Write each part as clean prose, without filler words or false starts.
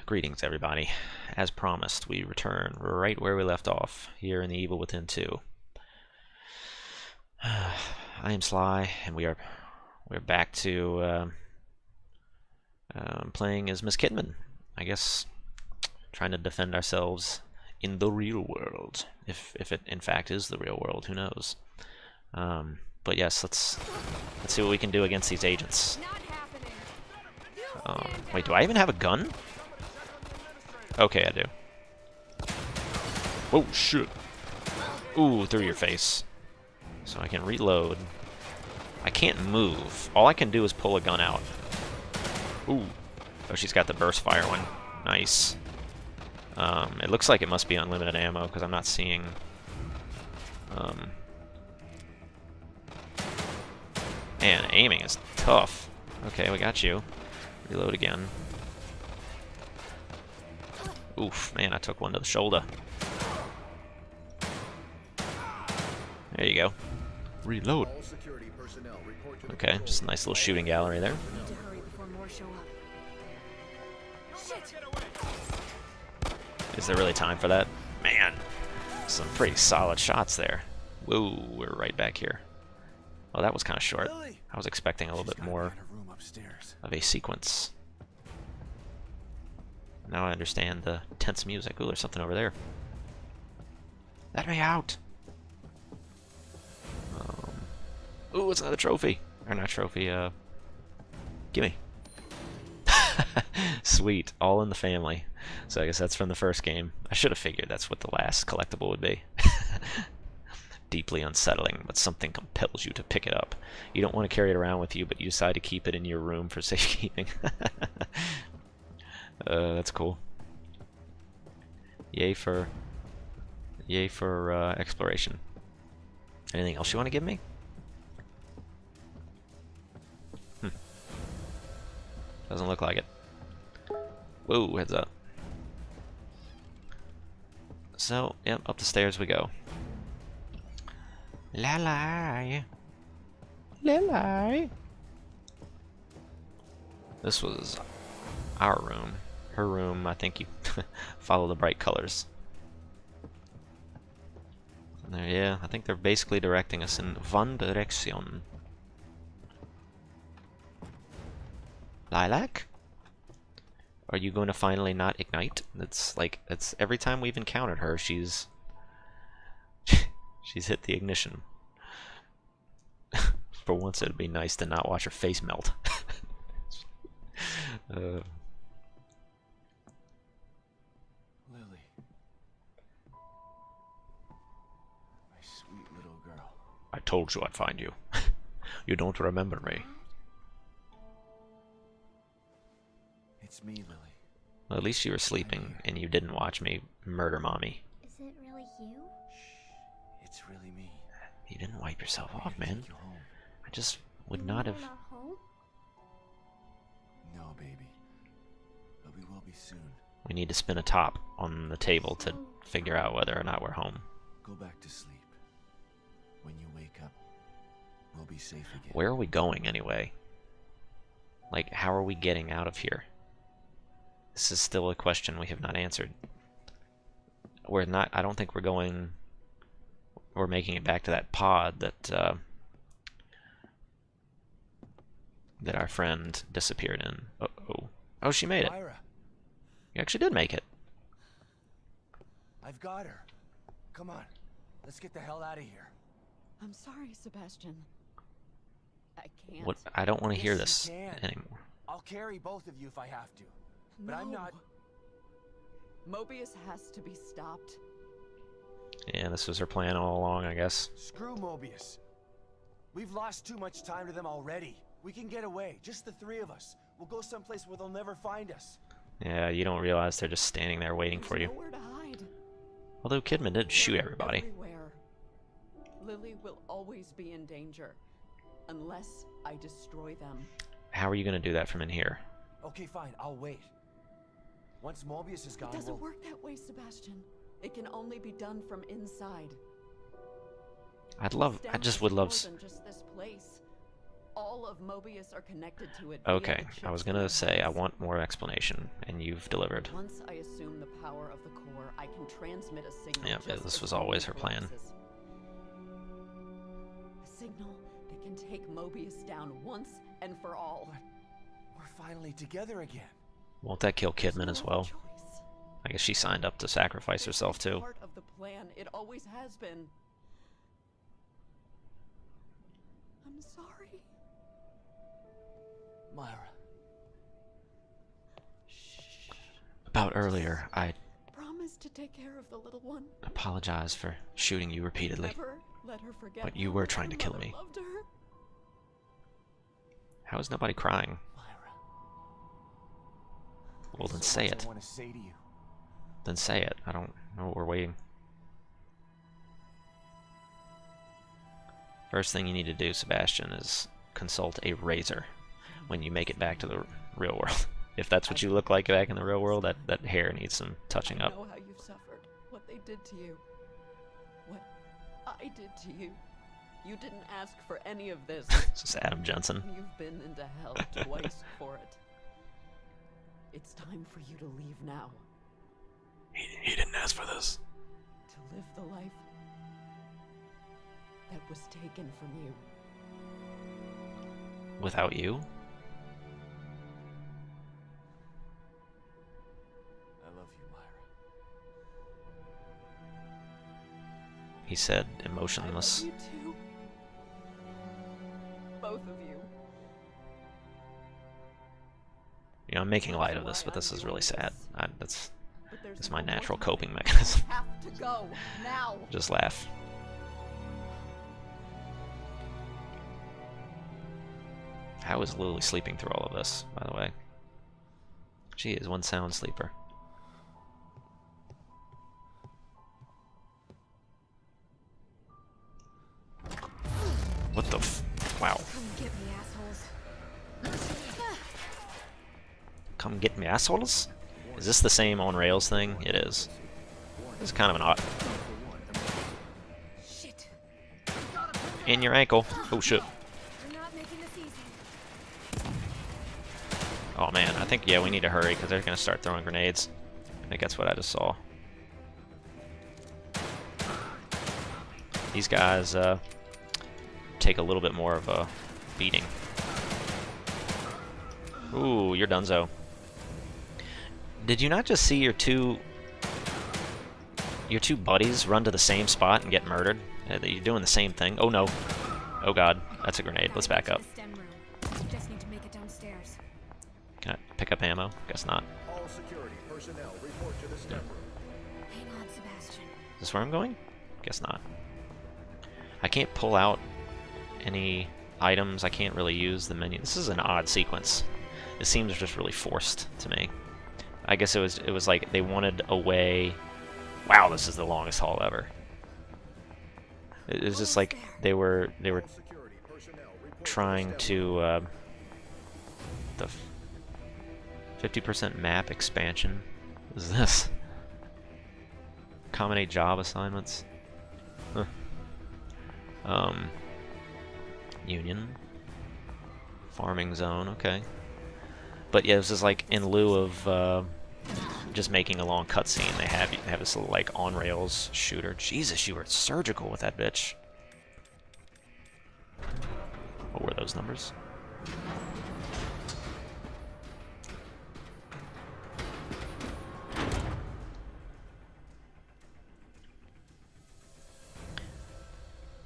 Greetings, everybody. As promised, we return right where we left off, here in The Evil Within 2. I am Sly, and we're back to playing as Miss Kidman. I guess trying to defend ourselves in the real world, if it in fact is the real world. Who knows? But yes, let's see what we can do against these agents. Wait, do I even have a gun? Okay, I do. Oh, shit. Ooh, through your face. So I can reload. I can't move. All I can do is pull a gun out. Ooh. Oh, she's got the burst fire one. Nice. It looks like it must be unlimited ammo, because I'm not seeing... Man, aiming is tough. Okay, we got you. Reload again. Oof, man, I took one to the shoulder. There you go. Reload. Okay, just a nice little shooting gallery there. Is there really time for that? Man, some pretty solid shots there. Whoa, we're right back here. Oh, that was kind of short. I was expecting a little bit more of a sequence. Now I understand the tense music. Ooh, there's something over there. Let me out! Ooh, it's another trophy. Or not trophy, gimme. Sweet, all in the family. So I guess that's from the first game. I should have figured that's what the last collectible would be. Deeply unsettling, but something compels you to pick it up. You don't want to carry it around with you, but you decide to keep it in your room for safekeeping. That's cool. Yay for exploration. Anything else you want to give me? Doesn't look like it. Whoa, heads up. So, yep, up the stairs we go. La la. La la. This was our room. Her room, I think you follow the bright colors. There, yeah, I think they're basically directing us in one direction. Lilac? Are you going to finally not ignite? That's like, that's every time we've encountered her, she's she's hit the ignition. For once it'd be nice to not watch her face melt. Lily. My sweet little girl. I told you I'd find you. You don't remember me. It's me, Lily. Well, at least you were sleeping and you didn't watch me murder Mommy. Is it really you? Shh. It's really me. You didn't wipe yourself I'm off, here to man. take you home. I just would not have... Not home? No, baby. But we will be soon. We need to spin a top on the table to figure out whether or not we're home. Go back to sleep. When you wake up, we'll be safe again. Where are we going anyway? Like, how are we getting out of here? This is still a question we have not answered. We're not... I don't think we're going... We're making it back to that pod that that our friend disappeared in. Uh-oh. Oh, she made it. Myra, You actually did make it. I've got her. Come on. Let's get the hell out of here. I'm sorry, Sebastian. I can't. What? I don't want to hear Yes, this you can. anymore. I'll carry both of you if I have to. But I'm No. not... Mobius has to be stopped. Yeah, this was her plan all along, I guess. Screw Mobius. We've lost too much time to them already. We can get away, just the three of us. We'll go someplace where they'll never find us. Yeah, you don't realize they're just standing there waiting for you. There's nowhere to hide. Although Kidman did shoot everybody. Everywhere. Lily will always be in danger unless I destroy them. How are you going to do that from in here? Okay, fine, I'll wait. Once Mobius is gone, It doesn't we'll... work that way, Sebastian. It can only be done from inside. I just would love... More than just this place. all of Mobius are connected to it. Okay, I was gonna say I want more explanation, and you've delivered. Once I assume the power of the core, I can transmit a signal. Yeah, just this as was always her Mobius plan. collapses. A signal that can take Mobius down once and for all. We're finally together again. Won't that kill Kidman There's as no well? choice. I guess she signed up to sacrifice herself It's too. part of the plan. It always has been. I'm sorry. Myra. Shh. About earlier, I Promise to take care of the little one. apologize for shooting you repeatedly. Never let her forget. But you how were much trying her to kill mother me. loved her. How is nobody crying? Myra. Well, then So say much it. I want to say to you. Then say it. I don't know what we're waiting. First thing you need to do, Sebastian, is consult a razor when you make it back to the real world. If that's what you look like back in the real world, that hair needs some touching I up. know how you've suffered. What they did to you. What I did to you. You didn't ask for any of this. It's just Adam Jensen. And you've been into hell twice for it. It's time for you to leave now. He didn't ask for this. To live the life that was taken from you. Without you? I love you, Myra. He said, I emotionless. love you too. Both of you. You know, I'm making light of this, but this is really sad. That's But there's it's no my more natural time. coping mechanism. You have to go now. Just laugh. How is Lily sleeping through all of this, by the way? She is one sound sleeper. What the f... Wow. Come get me, assholes. Come get me, assholes? Is this the same on-rails thing? It is. It's kind of an odd... Shit. In your ankle. Oh, shit. You're not making this easy. Oh, man. I think, yeah, we need to hurry, because they're going to start throwing grenades. I think that's what I just saw. These guys, take a little bit more of a beating. Ooh, you're donezo. Did you not just see your two buddies run to the same spot and get murdered? You're doing the same thing. Oh no. Oh god, that's a grenade. Let's back up. The STEM room. Just need to make it downstairs. Can I pick up ammo? Guess not. All security personnel report to the STEM room. Hang on, Sebastian. Is this where I'm going? Guess not. I can't pull out any items. I can't really use the menu. This is an odd sequence. It seems just really forced to me. I guess it was like they wanted a way. Wow, this is the longest haul ever. It was just like they were All security personnel report trying the STEM room. to the 50% map expansion. What is this? Accommodate job assignments. Huh. Union. Farming zone, okay. But yeah, this is like in lieu of just making a long cutscene, they have this little like on rails shooter. Jesus, you were surgical with that bitch. What were those numbers?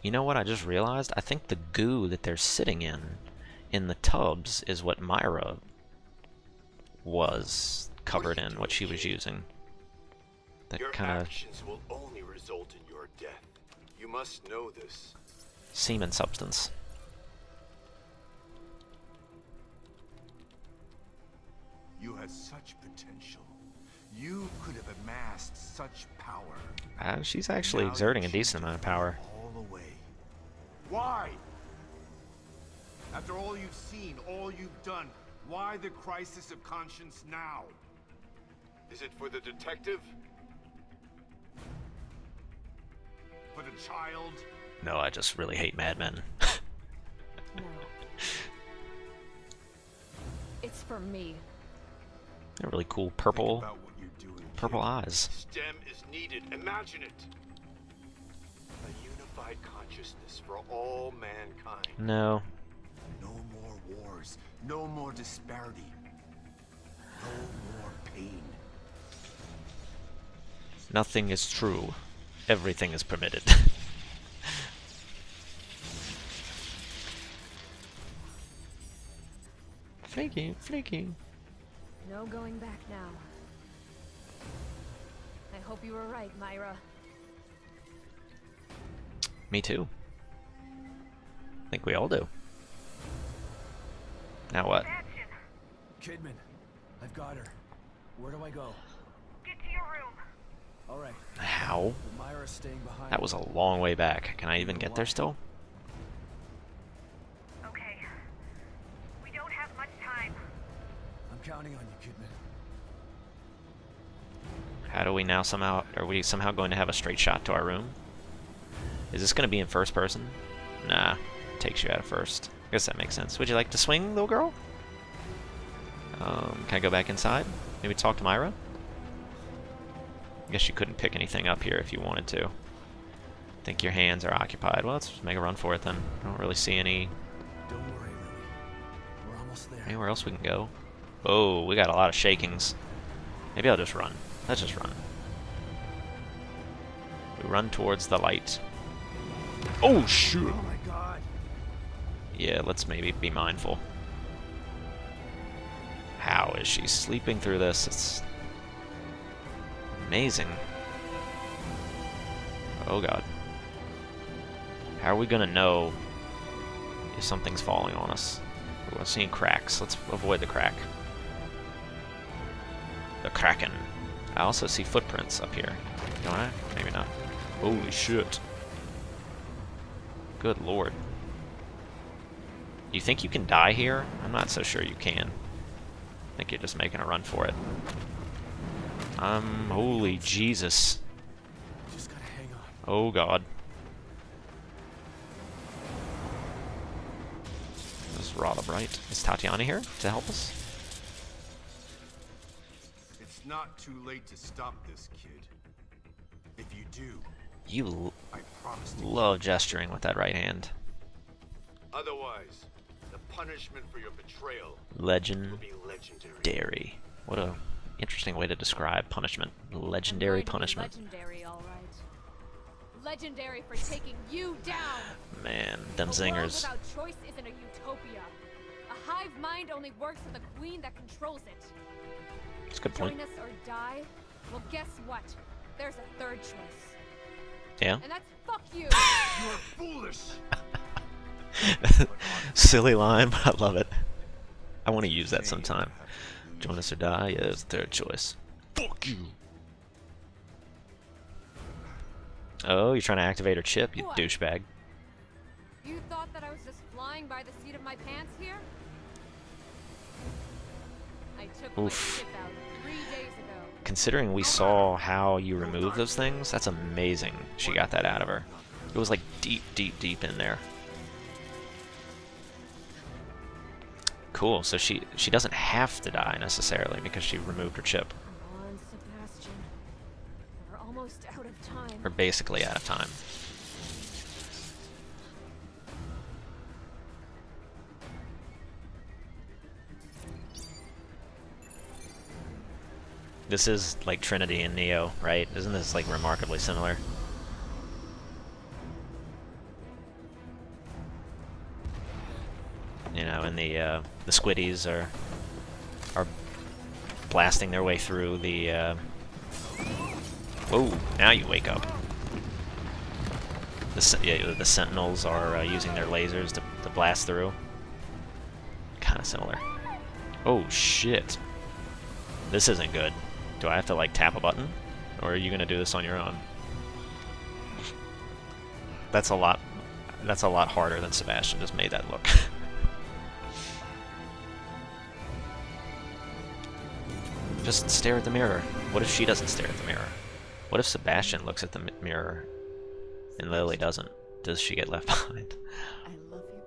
You know what I just realized? I think the goo that they're sitting in the tubs is what Myra was covered in, what she was using. That Your kind of actions will only result in your death. You must know this. semen substance. You had such potential. You could have amassed such power. She's actually Now exerting a you decent amount of power. all away. Why? After all you've seen, all you've done, why the crisis of conscience now? Is it for the detective? For the child? No, I just really hate Mad Men. No. It's for me. They're really cool Think purple about what you're doing, kid. purple eyes. STEM is needed. Imagine it. A unified consciousness for all mankind. No. No more wars. No more disparity. No more pain. Nothing is true. Everything is permitted. Flaky, flaky. No going back now. I hope you were right, Myra. Me too. I think we all do. Now what? Kidman, I've got her. Where do I go? Get to your room. All right. How? But Myra's staying behind. That was a long way back. Can I even get there still? Okay. We don't have much time. I'm counting on you, Kidman. How do we now somehow... Are we somehow going to have a straight shot to our room? Is this going to be in first person? Nah. Takes you out of first. I guess that makes sense. Would you like to swing, little girl? Can I go back inside? Maybe talk to Myra? I guess you couldn't pick anything up here if you wanted to. I think your hands are occupied. Well, let's make a run for it then. I don't really see any... Don't worry, Lily. We're almost there. Anywhere else we can go? Oh, we got a lot of shakings. Maybe I'll just run. Let's just run. We run towards the light. Oh, shoot! Oh my God. Yeah, let's maybe be mindful. How is she sleeping through this? It's amazing. Oh god. How are we gonna know if something's falling on us? We're seeing cracks. Let's avoid the crack. The Kraken. I also see footprints up here. Don't I? Maybe not. Holy shit. Good lord. You think you can die here? I'm not so sure you can. I think you're just making a run for it. Holy Jesus. Just gotta hang on. Oh god. This is rather bright. Is Tatiana here to help us? It's not too late to stop this, kid. If you do, You I promise to love gesturing with that right hand. Otherwise, the punishment for your betrayal will Legendary. be legendary. What a interesting way to describe punishment. Legendary I'm going to be punishment. Legendary, all right. Legendary for taking you down. Man, them A world zingers. without choice isn't a utopia. A hive mind only works for the queen that controls it. That's a good point. Join us or die? Well, guess what? There's a third choice. Yeah. And that's fuck you. You're foolish! Silly line, but I love it. I want to use that sometime. Join us or die? Yeah, that's the third choice. Fuck you! Oh, you're trying to activate her chip, you What? douchebag. You thought that I was just flying by the seat of my pants here? I took Oof. my chip out 3 days ago. Considering we saw how you remove those things, that's amazing she got that out of her. It was like deep, deep, deep in there. Cool, so she doesn't have to die necessarily because she removed her chip. Come on, Sebastian. We're almost out of time. We're basically out of time. This is like Trinity and Neo, right? Isn't this like remarkably similar? You know, and the squiddies are blasting their way through the. Whoa! Now you wake up. The Sentinels are using their lasers to blast through. Kind of similar. Oh shit! This isn't good. Do I have to like tap a button, or are you gonna do this on your own? That's a lot. That's a lot harder than Sebastian just made that look. Just stare at the mirror. What if she doesn't stare at the mirror? What if Sebastian looks at the mirror and Lily doesn't? Does she get left behind? I love you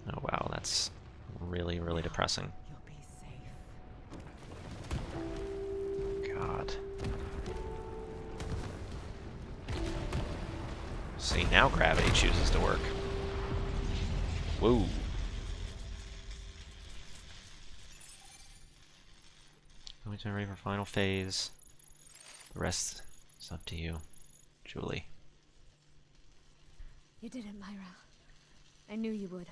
both. Oh wow, that's really, really depressing. You'll be safe. God. See, now gravity chooses to work. Whoa. Going to ready for final phase. The rest is up to you, Julie. You did it, Myra. I knew you would.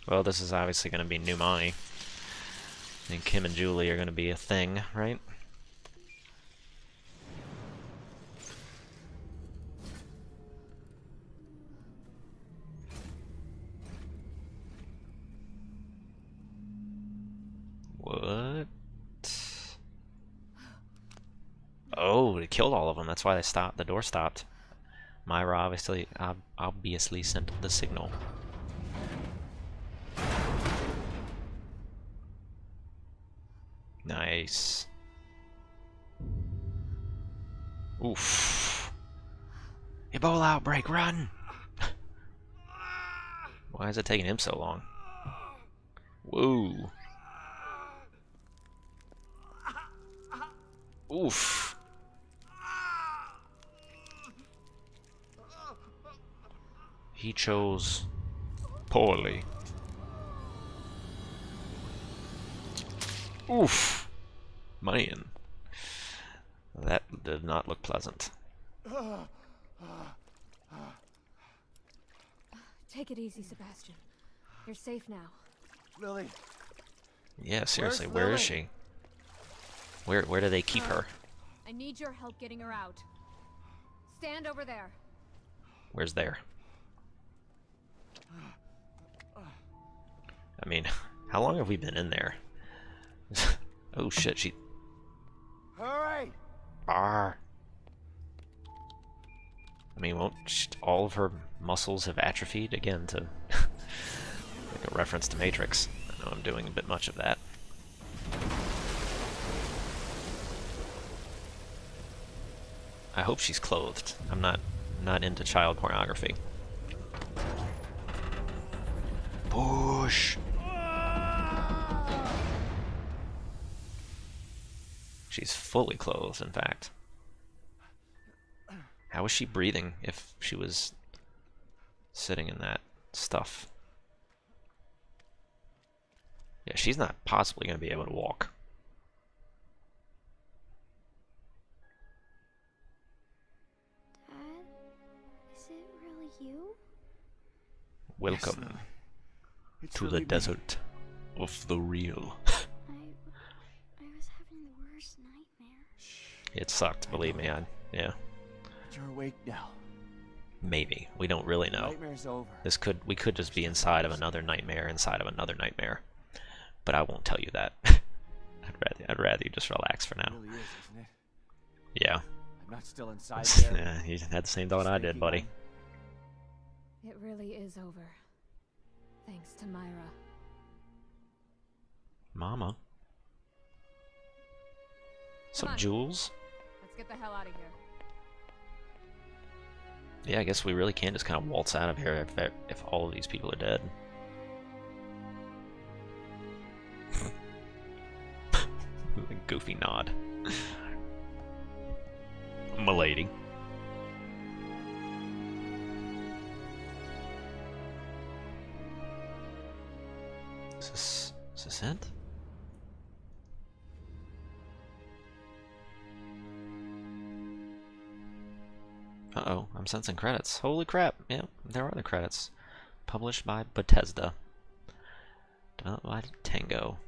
Well, this is obviously going to be new Monty. I think Kim and Julie are going to be a thing, right? What? Oh, it killed all of them. That's why they stopped. The door stopped. Myra obviously sent the signal. Nice. Oof. Ebola outbreak, run! Why is it taking him so long? Whoa. Oof. He chose poorly. Oof. Man. That did not look pleasant. Take it easy, Sebastian. You're safe now. Lily, Yeah, seriously, Where's where is Lily? she? Where do they keep her? I need your help getting her out. Stand over there. Where's there? I mean, how long have we been in there? Oh shit, she... hurry! Arr. I mean, won't all of her muscles have atrophied again to... like a reference to Matrix. I know I'm doing a bit much of that. I hope she's clothed. I'm not into child pornography. Push! She's fully clothed, in fact. How was she breathing if she was sitting in that stuff? Yeah, she's not possibly going to be able to walk. Dad, is it really you? Welcome It's to really the me. desert of the real. I was having the worst nightmare. It sucked, believe me. Yeah, You're awake now. maybe. We don't really know. Nightmare's over. We could just be inside of another nightmare inside of another nightmare. But I won't tell you that. I'd rather you just relax for It now. really is, isn't it? Yeah. I'm not still inside there. Yeah, you had the same thought I did, buddy. It really is over. Thanks to Myra. Mama. Some on. jewels? Let's get the hell out of here. Yeah, I guess we really can just kind of waltz out of here if all of these people are dead. A goofy nod. Milady. Is this it? Uh-oh, I'm sensing credits. Holy crap, yeah, there are the credits. Published by Bethesda. Developed by Tango.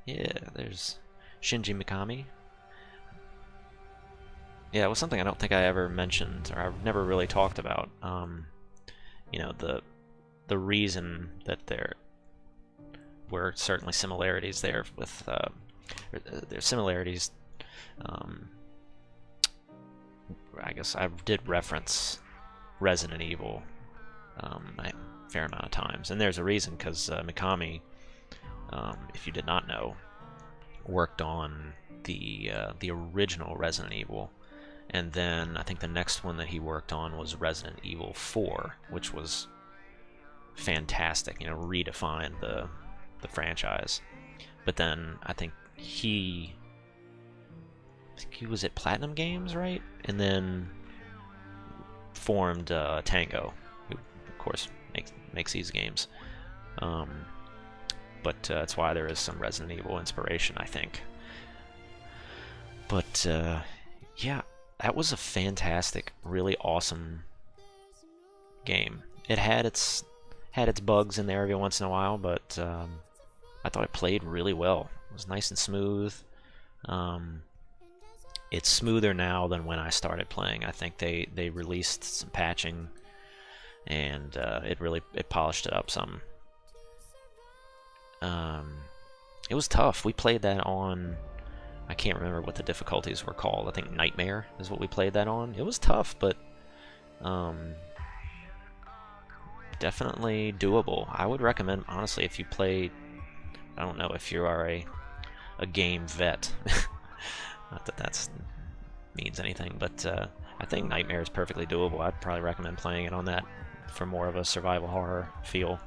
Yeah, there's Shinji Mikami. Yeah, it was something I don't think I ever mentioned, or I've never really talked about. You know, the reason that there were certainly similarities there with, there's similarities, I guess I did reference Resident Evil a fair amount of times, and there's a reason, because Mikami, if you did not know, worked on the original Resident Evil, And then I think the next one that he worked on was Resident Evil 4, which was fantastic, you know, redefined the franchise. But then I think he was at Platinum Games, right? And then formed Tango, who of course makes these games. But that's why there is some Resident Evil inspiration, I think. But yeah, that was a fantastic, really awesome game. It had its bugs in there every once in a while, but I thought it played really well. It was nice and smooth. It's smoother now than when I started playing. I think they released some patching, and it polished it up some. It was tough. We played that on, I can't remember what the difficulties were called. I think Nightmare is what we played that on. It was tough, but definitely doable. I would recommend, honestly, if you play, I don't know if you are a game vet. Not that that means anything, but I think Nightmare is perfectly doable. I'd probably recommend playing it on that for more of a survival horror feel.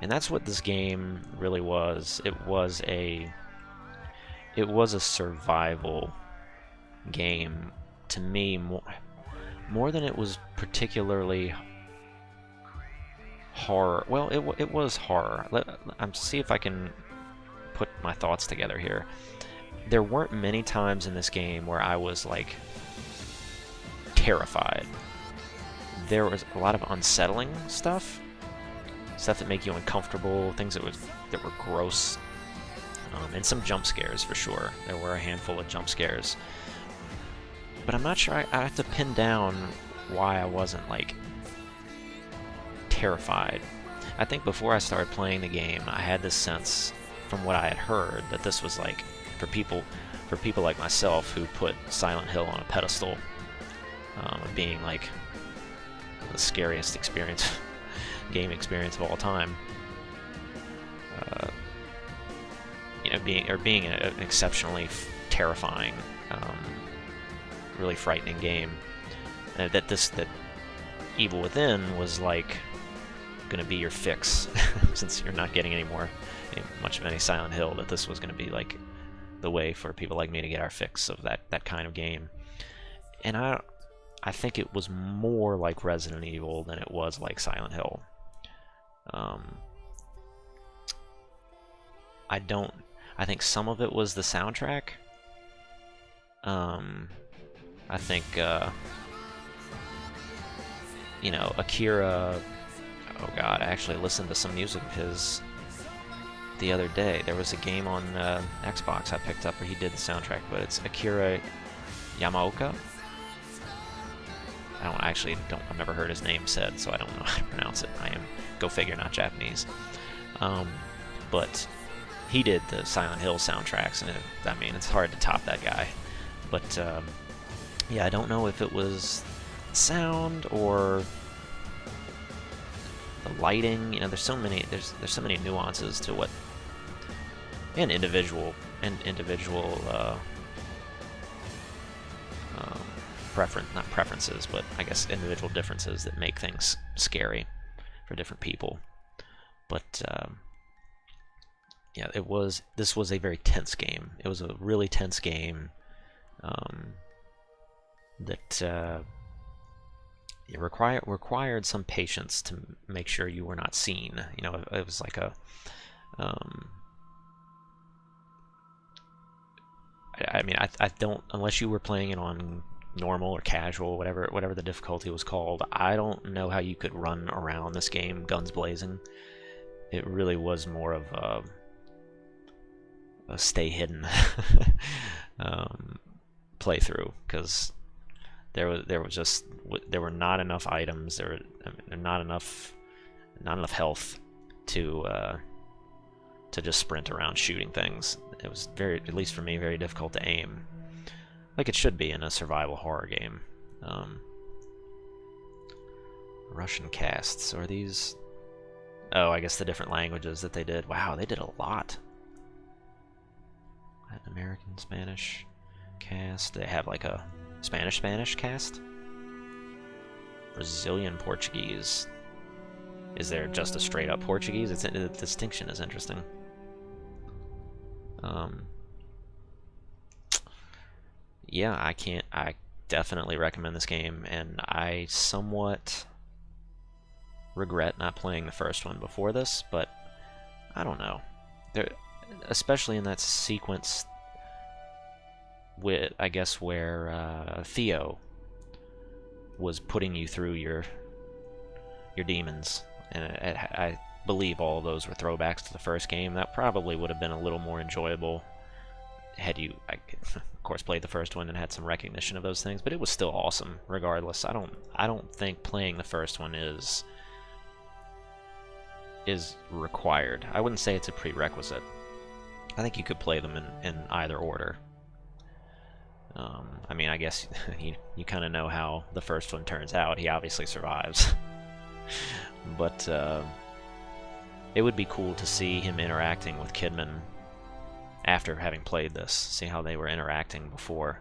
And that's what this game really was. It was a survival game to me, more than it was particularly horror. Well, it was horror. I'm see if I can put my thoughts together here. There weren't many times in this game where I was like terrified. There was a lot of unsettling stuff that make you uncomfortable, things that were gross, and some jump scares for sure. There were a handful of jump scares, but I'm not sure I have to pin down why I wasn't like terrified. I think before I started playing the game, I had this sense from what I had heard that this was like for people like myself who put Silent Hill on a pedestal, of being like the scariest game experience of all time. You know, being an exceptionally terrifying, really frightening game. That Evil Within was like going to be your fix, since you're not getting much of any Silent Hill. That this was going to be like the way for people like me to get our fix of that kind of game. And I think it was more like Resident Evil than it was like Silent Hill. I think some of it was the soundtrack. I think you know, Akira. Oh God, I actually listened to some music of his the other day. There was a game on Xbox I picked up where he did the soundtrack, but it's Akira Yamaoka. I've never heard his name said, so I don't know how to pronounce it. I am, go figure, not Japanese. But he did the Silent Hill soundtracks, and it's hard to top that guy. But yeah, I don't know if it was sound or the lighting. You know, there's so many nuances to what, and individual not preferences, but I guess individual differences that make things scary for different people. But yeah, this was a very tense game. It was a really tense game that it required some patience to make sure you were not seen. You know, it was like a I don't, unless you were playing it on normal or casual, whatever the difficulty was called, I don't know how you could run around this game guns blazing. It really was more of a stay hidden playthrough, because there were not enough items, there were not enough health to just sprint around shooting things. It was at least for me, very difficult to aim, like it should be in a survival horror game. Russian casts, are these? Oh, I guess the different languages that they did. Wow, they did a lot. Latin American, Spanish cast. They have like a Spanish cast? Brazilian Portuguese. Is there just a straight up Portuguese? The distinction is interesting. Yeah, I definitely recommend this game, and I somewhat regret not playing the first one before this, but I don't know. Especially in that sequence with, I guess, where Theo was putting you through your demons, and I believe all of those were throwbacks to the first game. That probably would have been a little more enjoyable had you, of course, played the first one and had some recognition of those things. But it was still awesome, regardless. I don't think playing the first one is required. I wouldn't say it's a prerequisite. I think you could play them in either order. I mean, I guess you kind of know how the first one turns out. He obviously survives. But it would be cool to see him interacting with Kidman after having played this, see how they were interacting before,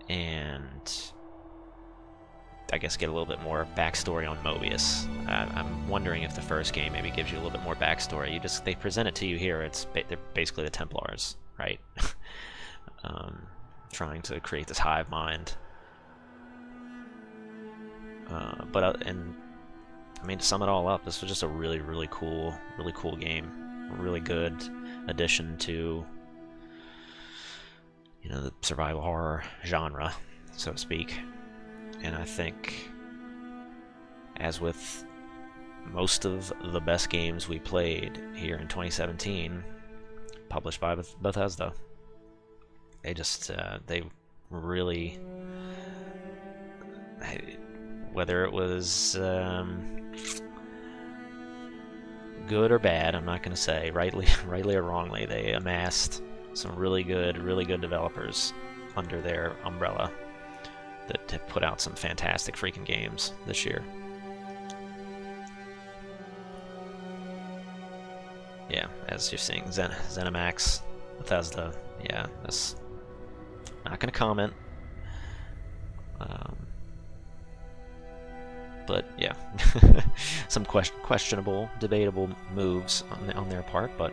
and I guess get a little bit more backstory on Mobius. I'm wondering if the first game maybe gives you a little bit more backstory. They present it to you here. They're basically the Templars, right? Trying to create this hive mind. And I mean, to sum it all up, this was just a really cool game. A really good addition to, you know, the survival horror genre, so to speak. And I think, as with most of the best games we played here in 2017, published by Bethesda, they really, whether it was good or bad, I'm not going to say, rightly or wrongly, they amassed some really good developers under their umbrella that have put out some fantastic freaking games this year. Yeah, as you're seeing, ZeniMax, Bethesda, yeah, that's not going to comment. But yeah, some questionable, debatable moves on their part. But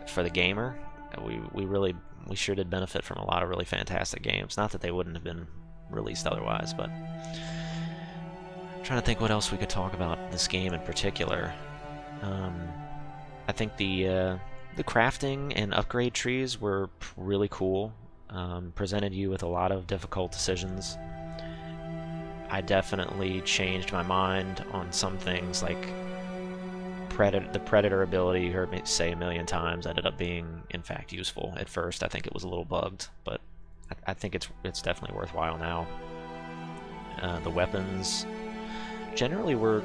for the gamer, we sure did benefit from a lot of really fantastic games. Not that they wouldn't have been released otherwise, but I'm trying to think what else we could talk about this game in particular. I think the crafting and upgrade trees were really cool. Presented you with a lot of difficult decisions. I definitely changed my mind on some things, like the Predator ability, you heard me say a million times, ended up being, in fact, useful. At first, I think it was a little bugged, but I think it's definitely worthwhile now. The weapons generally were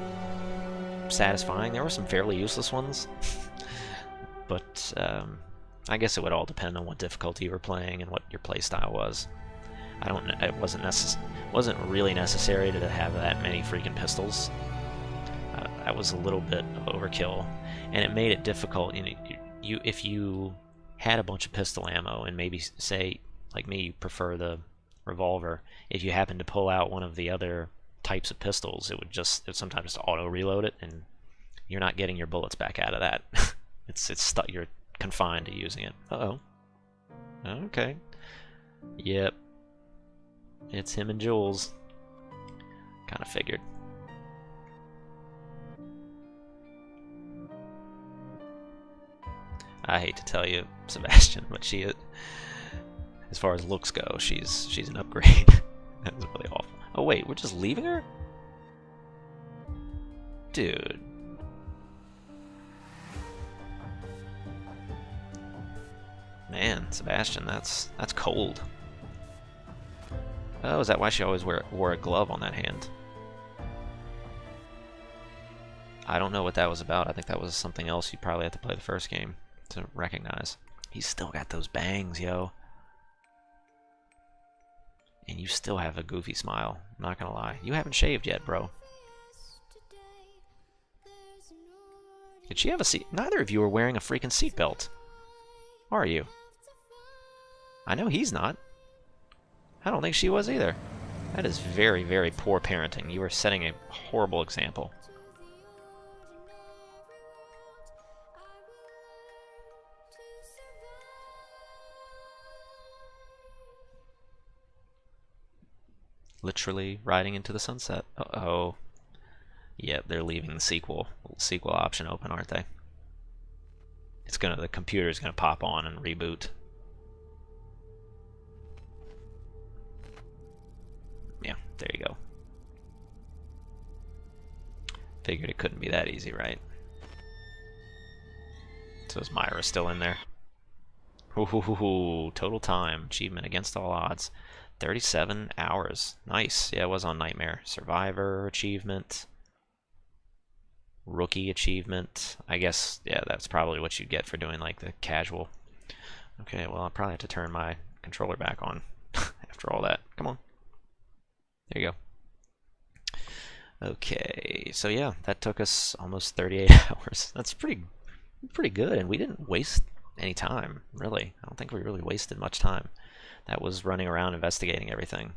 satisfying. There were some fairly useless ones, but I guess it would all depend on what difficulty you were playing and what your playstyle was. It wasn't really necessary to have that many freaking pistols. That was a little bit of overkill, and it made it difficult. You know, if you had a bunch of pistol ammo, and maybe, say, like me, you prefer the revolver, if you happen to pull out one of the other types of pistols, it would sometimes just auto reload it, and you're not getting your bullets back out of that. it's stuck. You're confined to using it. Uh-oh. Okay. Yep. It's him and Jules. Kind of figured. I hate to tell you, Sebastian, but she, as far as looks go, she's an upgrade. That was really awful. Oh wait, we're just leaving her? Dude. Man, Sebastian, that's cold. Oh, is that why she always wore a glove on that hand? I don't know what that was about. I think that was something else you'd probably have to play the first game to recognize. He's still got those bangs, yo. And you still have a goofy smile. I'm not gonna lie. You haven't shaved yet, bro. Did she have a seat? Neither of you are wearing a freaking seatbelt. Are you? I know he's not. I don't think she was either. That is very, very poor parenting. You are setting a horrible example. Literally riding into the sunset. Uh-oh. Yep, they're leaving the sequel option open, aren't they? The computer's gonna pop on and reboot. Yeah, there you go. Figured it couldn't be that easy, right? So is Myra still in there? Ooh, total time. Achievement against all odds. 37 hours. Nice. Yeah, it was on Nightmare. Survivor achievement. Rookie achievement. I guess, yeah, that's probably what you'd get for doing like the casual. Okay, well, I'll probably have to turn my controller back on after all that. Come on. There you go. Okay, so yeah, that took us almost 38 hours. That's pretty good, and we didn't waste any time, really. I don't think we really wasted much time. That was running around investigating everything.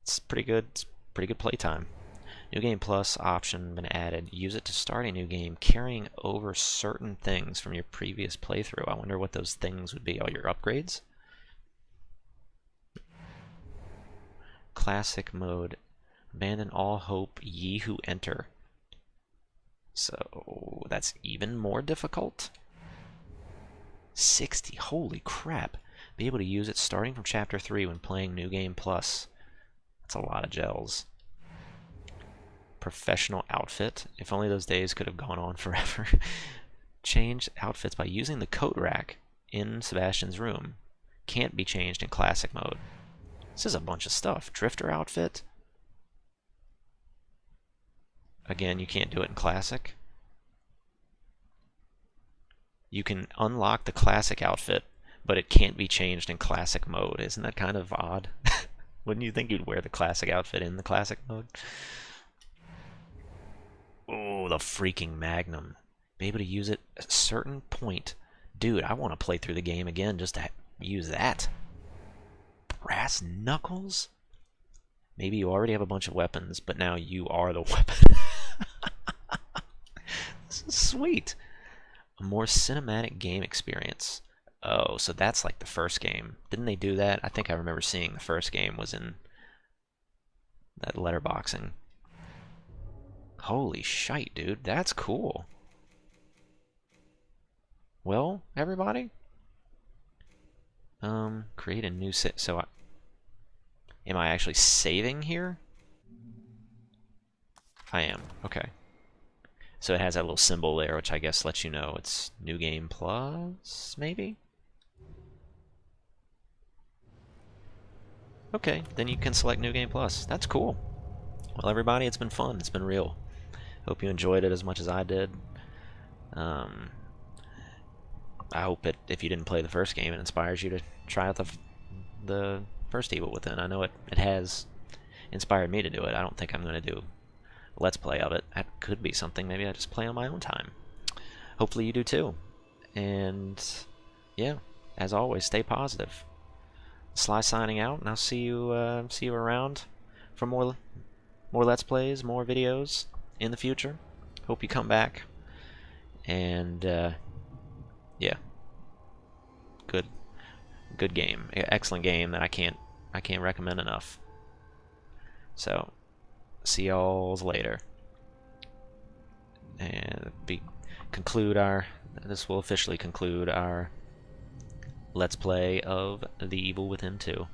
It's pretty good. It's pretty good playtime. New Game Plus option been added. Use it to start a new game, carrying over certain things from your previous playthrough. I wonder what those things would be. All your upgrades? Classic mode. Abandon all hope, ye who enter. So that's even more difficult. 60. Holy crap. Be able to use it starting from Chapter 3 when playing New Game Plus. That's a lot of gels. Professional outfit. If only those days could have gone on forever. Change outfits by using the coat rack in Sebastian's room. Can't be changed in classic mode. This is a bunch of stuff. Drifter outfit. Again, you can't do it in classic. You can unlock the classic outfit, but it can't be changed in classic mode. Isn't that kind of odd? Wouldn't you think you'd wear the classic outfit in the classic mode? Oh, the freaking Magnum. Be able to use it at a certain point. Dude, I want to play through the game again just to use that. Brass knuckles? Maybe you already have a bunch of weapons, but now you are the weapon. This is sweet. A more cinematic game experience. Oh, so that's like the first game. Didn't they do that? I think I remember seeing the first game was in that letterboxing. Holy shite, dude. That's cool. Well, everybody? Create a new set. So, am I actually saving here? I am. Okay. So it has that little symbol there, which I guess lets you know it's New Game Plus, maybe? Okay, then you can select New Game Plus. That's cool. Well, everybody, it's been fun. It's been real. Hope you enjoyed it as much as I did. I hope it, if you didn't play the first game, it inspires you to try out the first Evil Within. I know it has inspired me to do it. I don't think I'm going to do a Let's Play of it. That could be something maybe I just play on my own time. Hopefully you do too. And yeah, as always, stay positive. Sly signing out, and I'll see you around for more Let's Plays, more videos in the future. Hope you come back. And yeah, good game, excellent game that I can't recommend enough. So see y'all later, and this will officially conclude our Let's Play of The Evil Within 2.